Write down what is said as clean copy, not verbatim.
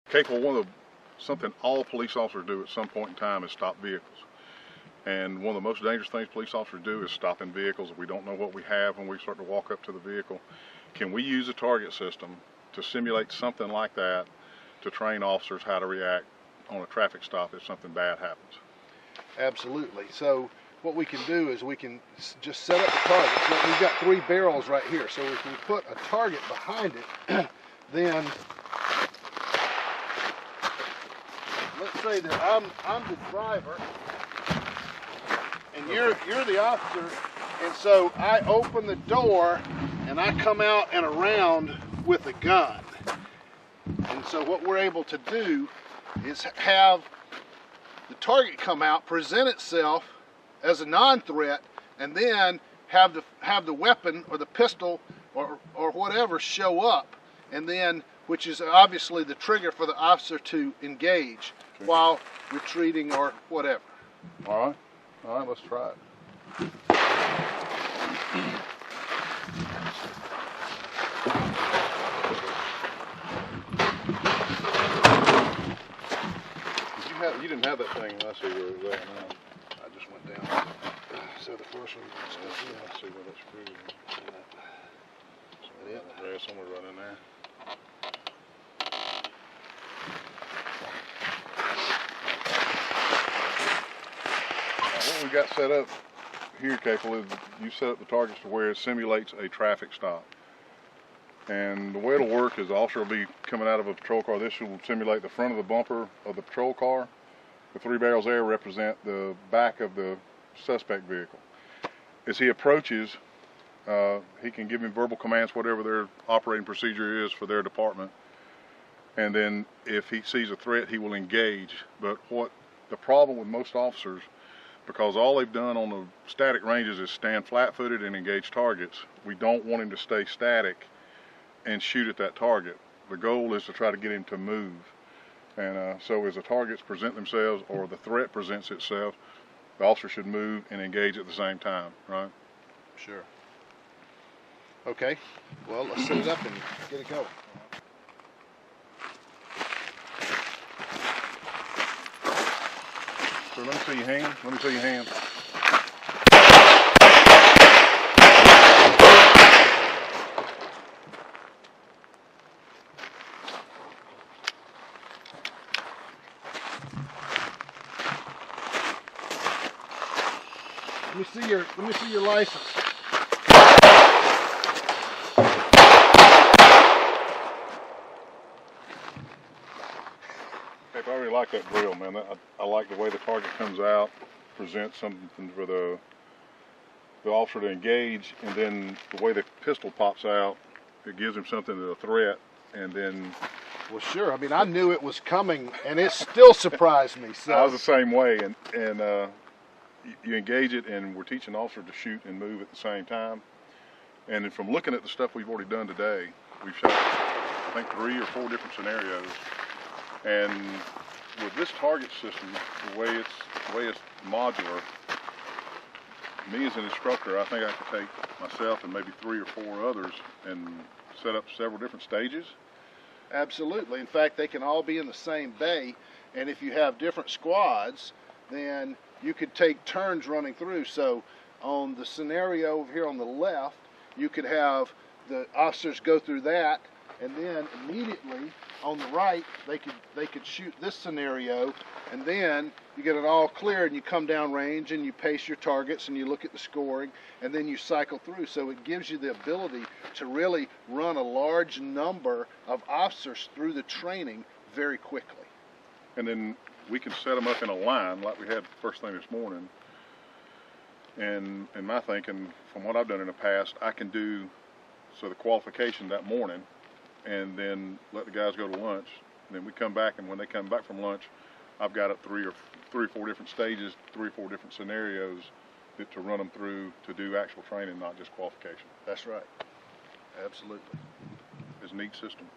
Capable, something all police officers do at some point in time is stop vehicles. And one of the most dangerous things police officers do is stopping vehicles. We don't know what we have when we start to walk up to the vehicle. Can we use a target system to simulate something like that to train officers how to react on a traffic stop if something bad happens? Absolutely. So what we can do is we can just set up the targets. Look, we've got 3 barrels right here. So if we put a target behind it, then let's say that I'm the driver and you're the officer, and so I open the door and I come out and around with a gun. And so what we're able to do is have the target come out, present itself as a non-threat, and then have the weapon or the pistol or whatever show up, and then which is obviously the trigger for the officer to engage while retreating or whatever. All right, let's try it. You didn't have that thing. I see where it was at now. I just went down. So the first one, I see where that's screwed. Yeah, somewhere right in there. What we got set up here, Capel, is you set up the targets to where it simulates a traffic stop. And the way it'll work is the officer will be coming out of a patrol car. This will simulate the front of the bumper of the patrol car. The 3 barrels there represent the back of the suspect vehicle. As he approaches, he can give him verbal commands, whatever their operating procedure is for their department. And then if he sees a threat, he will engage. But what the problem with most officers, because all they've done on the static ranges is stand flat-footed and engage targets, we don't want him to stay static and shoot at that target. The goal is to try to get him to move. And so as the targets present themselves or the threat presents itself, the officer should move and engage at the same time, right? Sure. Okay, well, let's set it up and get it going. So let me see your hand. Let me see your hand. Let me see your license. I really like that drill, man. I like the way the target comes out, presents something for the officer to engage, and then the way the pistol pops out, it gives him something to a threat, and then. Well, sure. I mean, I knew it was coming, and it still surprised me. So I was the same way, and you engage it, and we're teaching the officer to shoot and move at the same time. And then from looking at the stuff we've already done today, we've shot, I think, 3 or 4 different scenarios. And with this target system, the way it's modular, me as an instructor, I think I could take myself and maybe 3 or 4 others and set up several different stages. Absolutely. In fact, they can all be in the same bay, and if you have different squads, then you could take turns running through. So on the scenario over here on the left, you could have the officers go through that, and then immediately on the right, they could shoot this scenario, and then you get it all clear, and you come down range, and you pace your targets, and you look at the scoring, and then you cycle through. So it gives you the ability to really run a large number of officers through the training very quickly. And then we can set them up in a line like we had first thing this morning. And in my thinking, from what I've done in the past, I can do the qualification that morning, and then let the guys go to lunch. And then we come back, and when they come back from lunch, I've got up 3 or 4 different stages, 3 or 4 different scenarios to run them through to do actual training, not just qualification. That's right. Absolutely. It's a neat system.